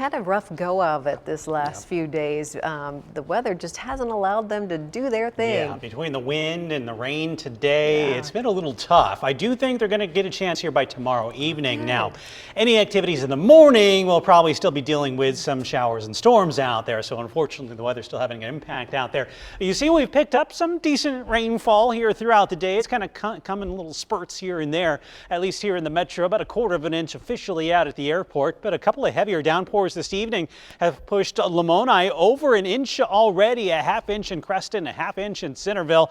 had a rough go of it this last few days. The weather just hasn't allowed them to do their thing. Yeah, between the wind and the rain today, it's been a little tough. I do think they're going to get a chance here by tomorrow evening. Now, any activities in the morning will probably still be dealing with some showers and storms out there. So unfortunately, the weather's still having an impact out there. You see, we've picked up some decent rainfall here throughout the day. It's kind of come in little spurts here and there, at least here in the metro, about 1/4 of an inch officially out at the airport, but a couple of heavier downpours this evening have pushed Lamoni over an inch already, a 1/2 inch in Creston, a 1/2 inch in Centerville,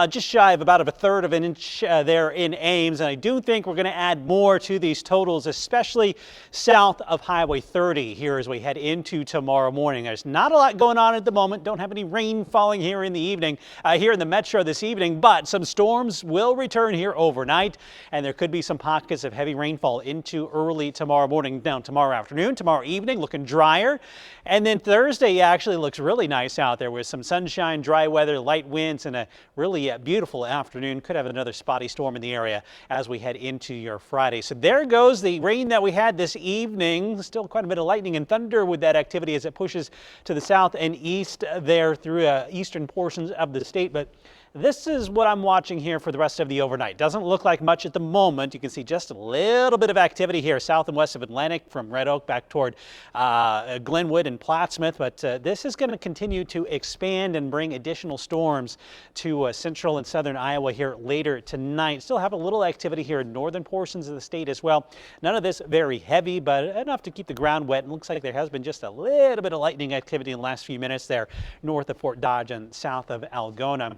just shy of about 1/3 of an inch there in Ames. And I do think we're going to add more to these totals, especially south of Highway 30 here as we head into tomorrow morning. There's not a lot going on at the moment. Don't have any rain falling here in the evening, here in the metro this evening, but some storms will return here overnight, and there could be some pockets of heavy rainfall into early tomorrow morning, down tomorrow afternoon, tomorrow evening, looking drier. And then Thursday actually looks really nice out there with some sunshine, dry weather, light winds, and a really beautiful afternoon. Could have another spotty storm in the area as we head into your Friday. So there goes the rain that we had this evening. Still quite a bit of lightning and thunder with that activity as it pushes to the south and east there through eastern portions of the state. But this is what I'm watching here for the rest of the overnight. Doesn't look like much at the moment. You can see just a little bit of activity here south and west of Atlantic from Red Oak back toward Glenwood and Plattsmouth. But this is going to continue to expand and bring additional storms to central and southern Iowa here later tonight. Still have a little activity here in northern portions of the state as well. None of this very heavy, but enough to keep the ground wet. And looks like there has been just a little bit of lightning activity in the last few minutes there north of Fort Dodge and south of Algona.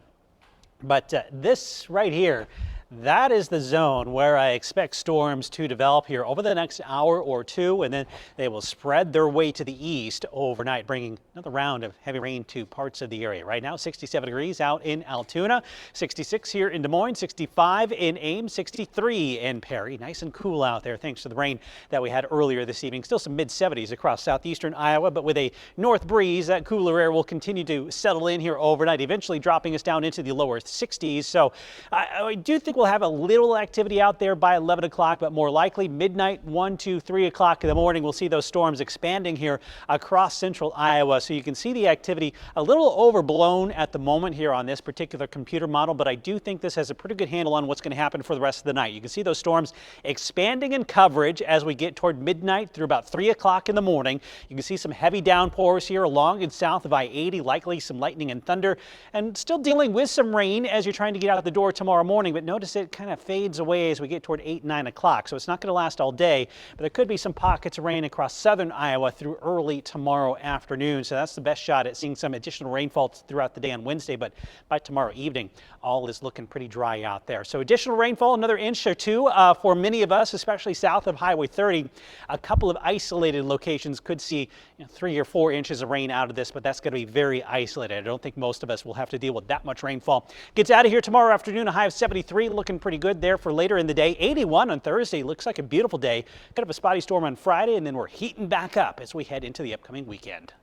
But this right here, that is the zone where I expect storms to develop here over the next hour or two, and then they will spread their way to the east overnight, bringing another round of heavy rain to parts of the area. Right now, 67 degrees out in Altoona, 66 here in Des Moines, 65 in Ames, 63 in Perry. Nice and cool out there thanks to the rain that we had earlier this evening. Still some mid-70s across southeastern Iowa, but with a north breeze, that cooler air will continue to settle in here overnight, eventually dropping us down into the lower 60s. So I do think we'll have a little activity out there by 11 o'clock, but more likely midnight, 1, 2, 3 o'clock in the morning, we'll see those storms expanding here across central Iowa. So you can see the activity a little overblown at the moment here on this particular computer model, but I do think this has a pretty good handle on what's going to happen for the rest of the night. You can see those storms expanding in coverage as we get toward midnight through about 3 o'clock in the morning. You can see some heavy downpours here along and south of I-80, likely some lightning and thunder, and still dealing with some rain as you're trying to get out the door tomorrow morning. But notice it kind of fades away as we get toward 8, 9 o'clock. So it's not going to last all day, but there could be some pockets of rain across southern Iowa through early tomorrow afternoon. So that's the best shot at seeing some additional rainfall throughout the day on Wednesday, but by tomorrow evening, all is looking pretty dry out there. So additional rainfall, another inch or two for many of us, especially south of Highway 30. A couple of isolated locations could see 3 or 4 inches of rain out of this, but that's going to be very isolated. I don't think most of us will have to deal with that much rainfall. Gets out of here tomorrow afternoon, a high of 73, looking pretty good there for later in the day. 81 on Thursday, looks like a beautiful day. Kind of a spotty storm on Friday, and then we're heating back up as we head into the upcoming weekend.